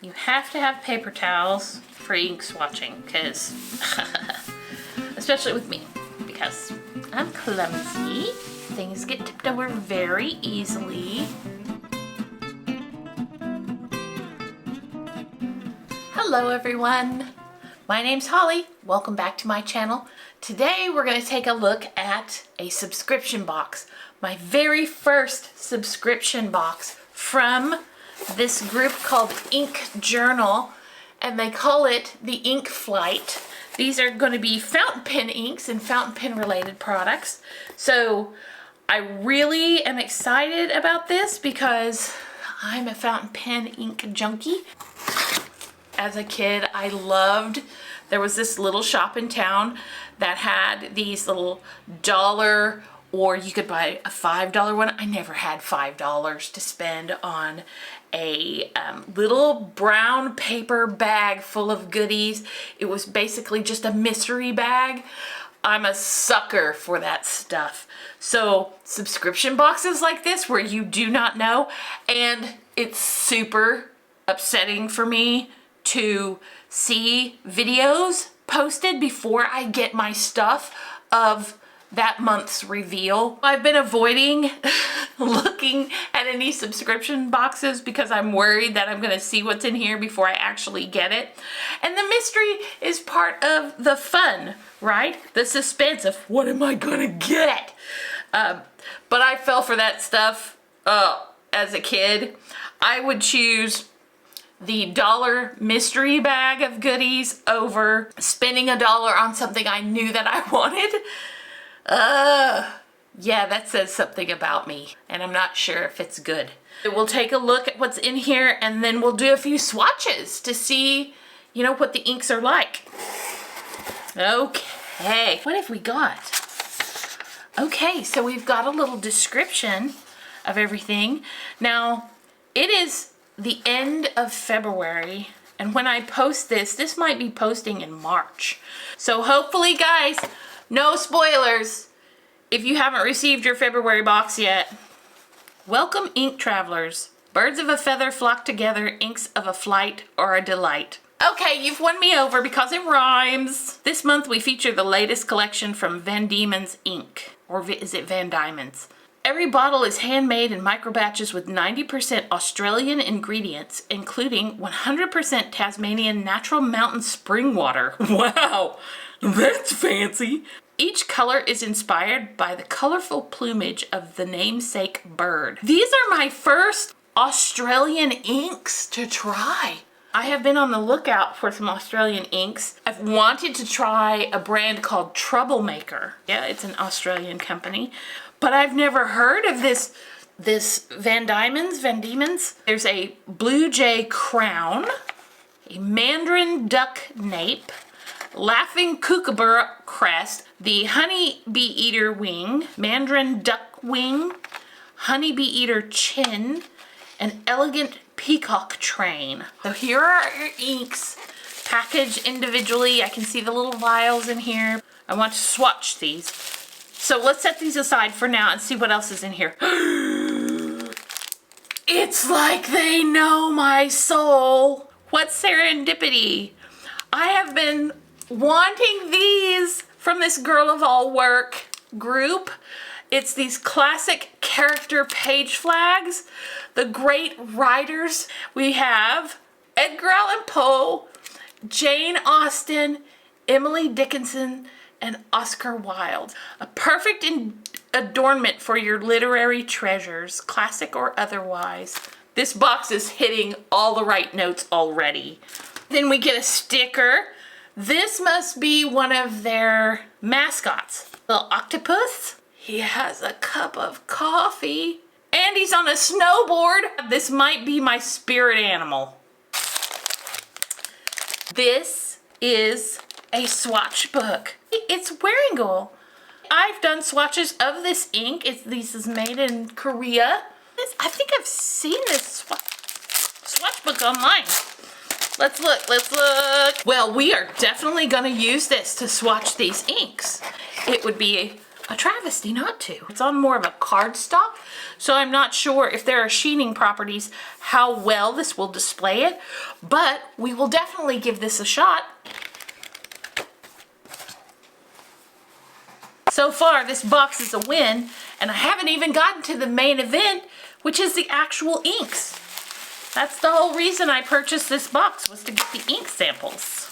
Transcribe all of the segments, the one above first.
You have to have paper towels for ink swatching, because, especially with me, because I'm clumsy. Things get tipped over very easily. Hello everyone, my name's Holly. Welcome back to my channel. Today we're going to take a look at a subscription box. My very first subscription box from this group called InkJournal, and they call it the Ink Flight. These are going to be fountain pen inks and fountain pen related products. So I really am excited about this because I'm a fountain pen ink junkie. As a kid, I loved, there was this little shop in town that had these little dollar, or you could buy a $5 one. I never had $5 to spend on a little brown paper bag full of goodies. It was basically just a mystery bag. I'm a sucker for that stuff. So subscription boxes like this where you do not know, and it's super upsetting for me to see videos posted before I get my stuff of that month's reveal. I've been avoiding looking at any subscription boxes because I'm worried that I'm gonna see what's in here before I actually get it. And the mystery is part of the fun, right? The suspense of what am I gonna get? But I fell for that stuff as a kid. I would choose the dollar mystery bag of goodies over spending $1 on something I knew that I wanted. Yeah, that says something about me, and I'm not sure if it's good. We'll take a look at what's in here, and then we'll do a few swatches to see, you know, what the inks are like. Okay, what have we got? Okay, so we've got a little description of everything. Now, it is the end of February, and when I post this, this might be posting in March. So hopefully, guys, no spoilers. If you haven't received your February box yet, welcome ink travelers. Birds of a feather flock together, inks of a flight are a delight. Okay, you've won me over because it rhymes. This month we feature the latest collection from Dieman's ink, or is it Van Dieman's? Every bottle is handmade in micro batches with 90% Australian ingredients, including 100% Tasmanian natural mountain spring water. Wow, that's fancy. Each color is inspired by the colorful plumage of the namesake bird. These are my first Australian inks to try. I have been on the lookout for some Australian inks. I've wanted to try a brand called Troublemaker. Yeah, it's an Australian company. But I've never heard of this Van Dieman's. There's a Blue Jay Crown, a Mandarin Duck Nape, Laughing Kookaburra Crest, the Honey Bee Eater Wing, Mandarin Duck Wing, Honey Bee Eater Chin, and Elegant Peacock Train. So here are your inks packaged individually. I can see the little vials in here. I want to swatch these. So let's set these aside for now and see what else is in here. It's like they know my soul. What serendipity. I have been wanting these from this Girl of All Work group. It's these classic character page flags. The great writers. We have Edgar Allan Poe, Jane Austen, Emily Dickinson, and Oscar Wilde. A perfect adornment for your literary treasures, classic or otherwise. This box is hitting all the right notes already. Then we get a sticker. This must be one of their mascots. Little octopus. He has a cup of coffee. And he's on a snowboard. This might be my spirit animal. This is a swatch book. It's Wearingeul. I've done swatches of this ink. This is made in Korea. I think I've seen this swatch book online. Let's look, let's look. Well, we are definitely gonna use this to swatch these inks. It would be a travesty not to. It's on more of a cardstock, so I'm not sure if there are sheening properties, how well this will display it, but we will definitely give this a shot. So far, this box is a win, and I haven't even gotten to the main event, which is the actual inks. That's the whole reason I purchased this box, was to get the ink samples.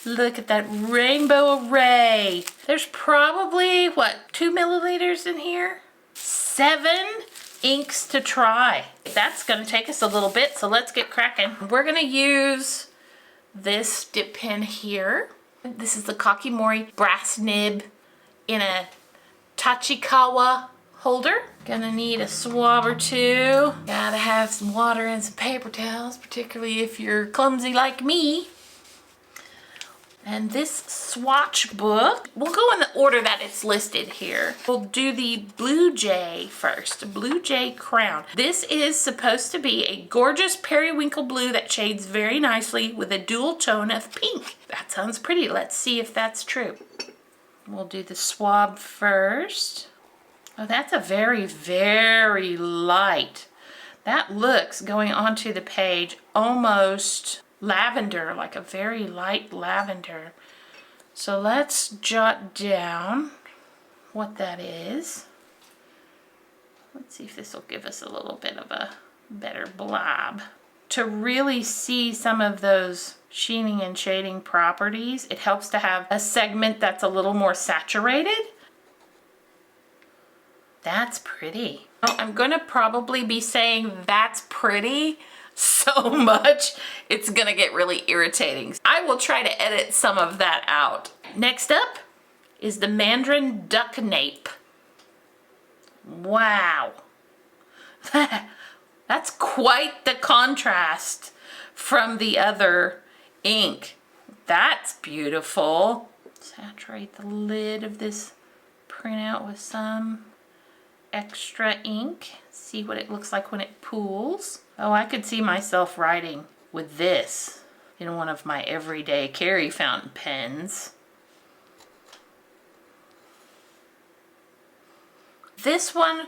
Look at that rainbow array. There's probably, what, 2 milliliters in here? 7 inks to try. That's gonna take us a little bit, so let's get cracking. We're gonna use this dip pen here. This is the Kakimori brass nib in a Tachikawa holder. Gonna need a swab or two. Gotta have some water and some paper towels, particularly if you're clumsy like me. And this swatch book, we'll go in the order that it's listed here. We'll do the Blue Jay first, Blue Jay Crown. This is supposed to be a gorgeous periwinkle blue that shades very nicely with a dual tone of pink. That sounds pretty. Let's see if that's true. We'll do the swab first. Oh, that's a very, very light. That looks, going onto the page, almost lavender, like a very light lavender. So let's jot down what that is. Let's see if this will give us a little bit of a better blob. To really see some of those sheening and shading properties, it helps to have a segment that's a little more saturated. That's pretty. Oh, I'm gonna probably be saying that's pretty so much, it's gonna get really irritating. I will try to edit some of that out. Next up is the Mandarin Duck Nape. Wow. That's quite the contrast from the other ink. That's beautiful. Saturate the lid of this printout with some extra ink. See what it looks like when it pools. Oh, I could see myself writing with this in one of my everyday carry fountain pens. This one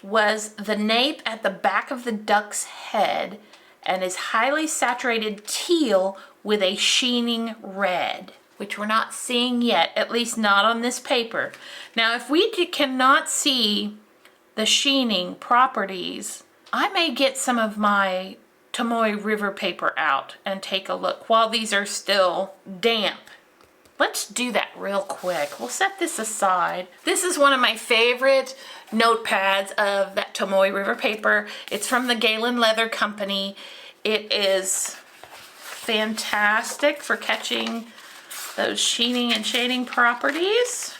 was the nape at the back of the duck's head and is highly saturated teal with a sheening red, which we're not seeing yet, at least not on this paper. Now, if we cannot see the sheening properties, I may get some of my Tomoe River paper out and take a look while these are still damp. Let's do that real quick. We'll set this aside. This is one of my favorite notepads of that Tomoe River paper. It's from the Galen Leather Company. It is fantastic for catching those sheening and shading properties.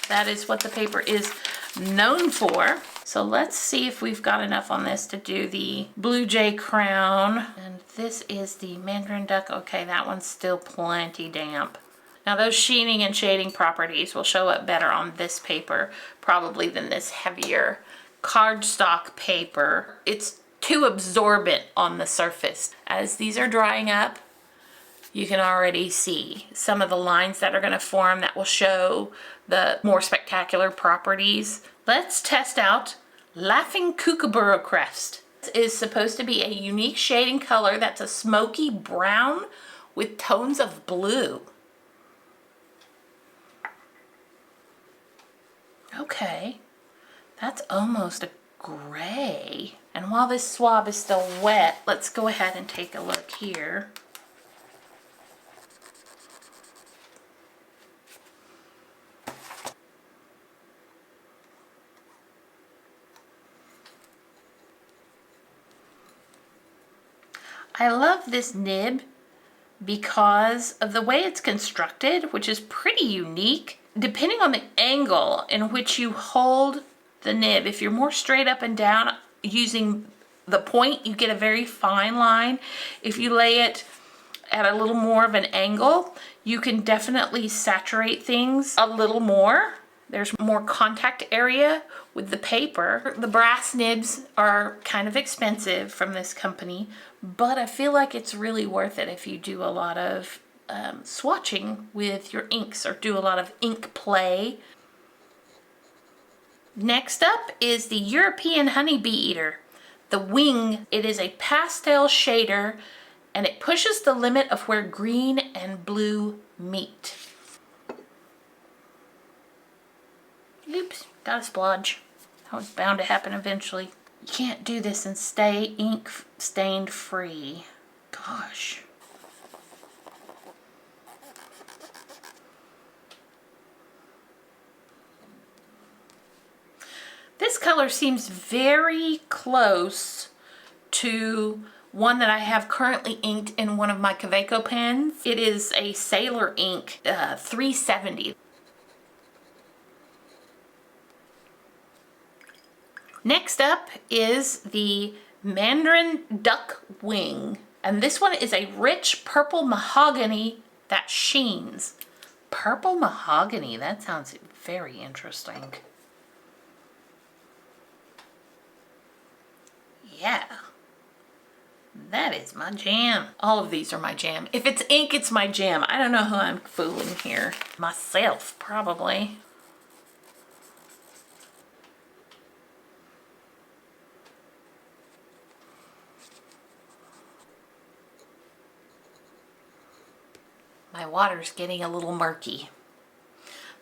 That is what the paper is known for. So let's see if we've got enough on this to do the Blue Jay Crown. And this is the Mandarin Duck. Okay, that one's still plenty damp. Now those sheening and shading properties will show up better on this paper probably than this heavier cardstock paper. It's too absorbent on the surface. As these are drying up, you can already see some of the lines that are going to form that will show the more spectacular properties. Let's test out Laughing Kookaburra Crest. This is supposed to be a unique shading color that's a smoky brown with tones of blue. Okay, that's almost a gray. And while this swab is still wet, let's go ahead and take a look here. I love this nib because of the way it's constructed, which is pretty unique. Depending on the angle in which you hold the nib, if you're more straight up and down using the point, you get a very fine line. If you lay it at a little more of an angle, you can definitely saturate things a little more. There's more contact area with the paper. The brass nibs are kind of expensive from this company, but I feel like it's really worth it if you do a lot of swatching with your inks or do a lot of ink play. Next up is the European Honeybee Eater. The wing, it is a pastel shader and it pushes the limit of where green and blue meet. Oops, got a splodge. That was bound to happen eventually. You can't do this and stay ink stained free. Gosh. This color seems very close to one that I have currently inked in one of my Kaweco pens. It is a Sailor Ink 370. Next up is the Mandarin Duck Wing. And this one is a rich purple mahogany that sheens. Purple mahogany, that sounds very interesting. Yeah, that is my jam. All of these are my jam. If it's ink, it's my jam. I don't know who I'm fooling here. Myself, probably. My water's getting a little murky,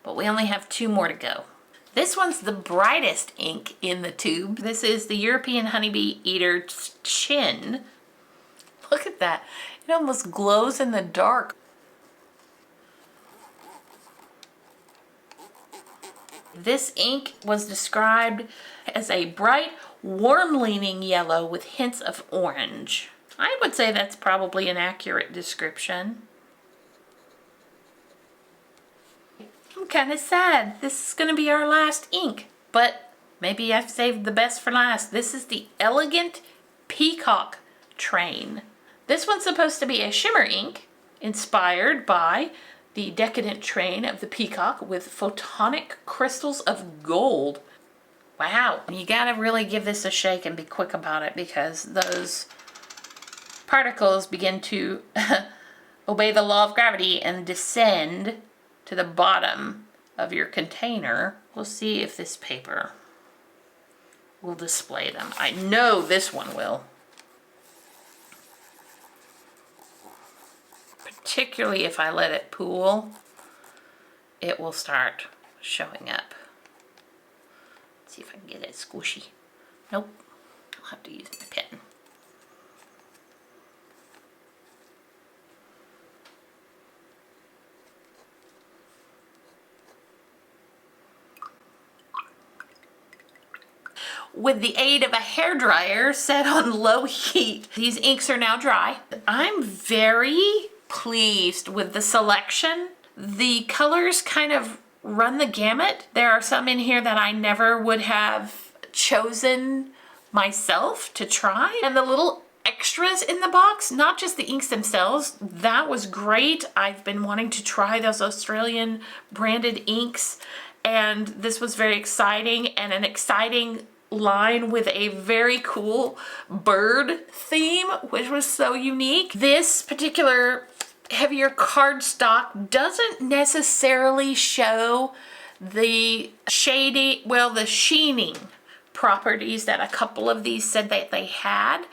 but we only have 2 more to go. This one's the brightest ink in the tube. This is the European Honeybee Eater Chin. Look at that. It almost glows in the dark. This ink was described as a bright, warm-leaning yellow with hints of orange. I would say that's probably an accurate description. I'm kind of sad. This is going to be our last ink, but maybe I've saved the best for last. This is the Elegant Peacock Train. This one's supposed to be a shimmer ink inspired by the decadent train of the peacock with photonic crystals of gold. Wow. You gotta really give this a shake and be quick about it because those particles begin to obey the law of gravity and descend to the bottom of your container. We'll see if this paper will display them. I know this one will. Particularly if I let it pool, it will start showing up. Let's see if I can get it squishy. Nope, I'll have to use my pen. With the aid of a hairdryer set on low heat, these inks are now dry. I'm very pleased with the selection. The colors kind of run the gamut. There are some in here that I never would have chosen myself to try. And the little extras in the box, not just the inks themselves, that was great. I've been wanting to try those Australian branded inks, and this was very exciting, and an exciting line with a very cool bird theme, which was so unique. This particular heavier cardstock doesn't necessarily show the shading, well, the sheening properties that a couple of these said that they had.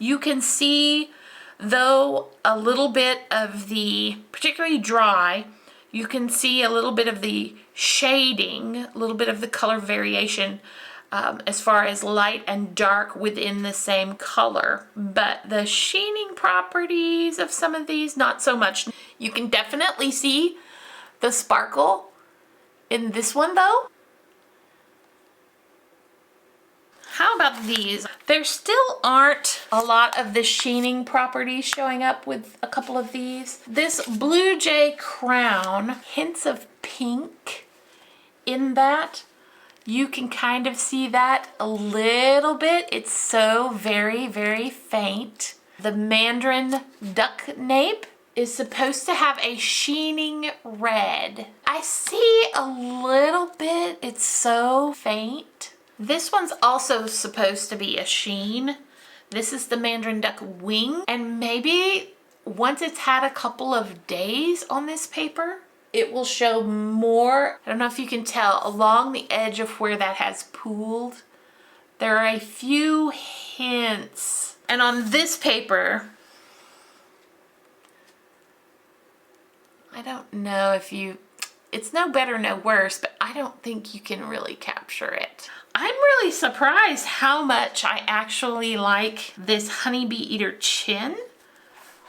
You can see, though, a little bit of the, particularly dry, you can see a little bit of the shading, a little bit of the color variation as far as light and dark within the same color. But the sheening properties of some of these, not so much. You can definitely see the sparkle in this one though. How about these? There still aren't a lot of the sheening properties showing up with a couple of these. This Blue Jay crown, hints of pink in that. You can kind of see that a little bit. It's so very, very faint. The Mandarin duck nape is supposed to have a sheening red. I see a little bit. It's so faint. This one's also supposed to be a sheen. This is the Mandarin duck wing, and maybe once it's had a couple of days on this paper, it will show more. I don't know if you can tell, along the edge of where that has pooled, there are a few hints. And on this paper, I don't know if you, it's no better, no worse, but I don't think you can really capture it. I'm really surprised how much I actually like this Honeybee Eater Chin,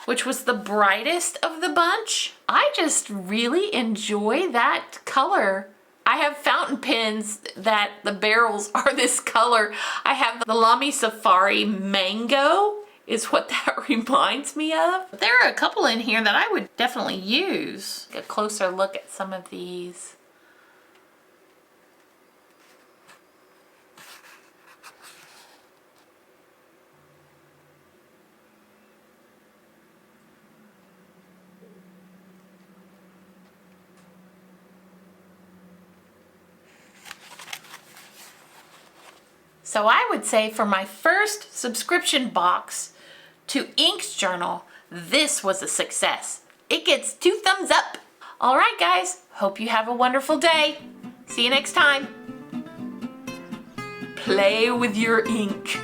which was the brightest of the bunch. I just really enjoy that color. I have fountain pens that the barrels are this color. I have the Lamy Safari Mango is what that reminds me of. There are a couple in here that I would definitely use. Get a closer look at some of these. So I would say for my first subscription box to InkJournal, this was a success. It gets 2 thumbs up. All right, guys, hope you have a wonderful day. See you next time. Play with your ink.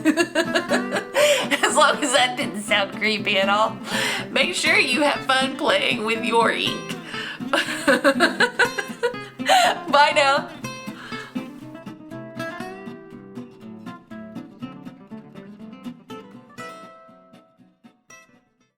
As long as that didn't sound creepy at all. Make sure you have fun playing with your ink. Bye now.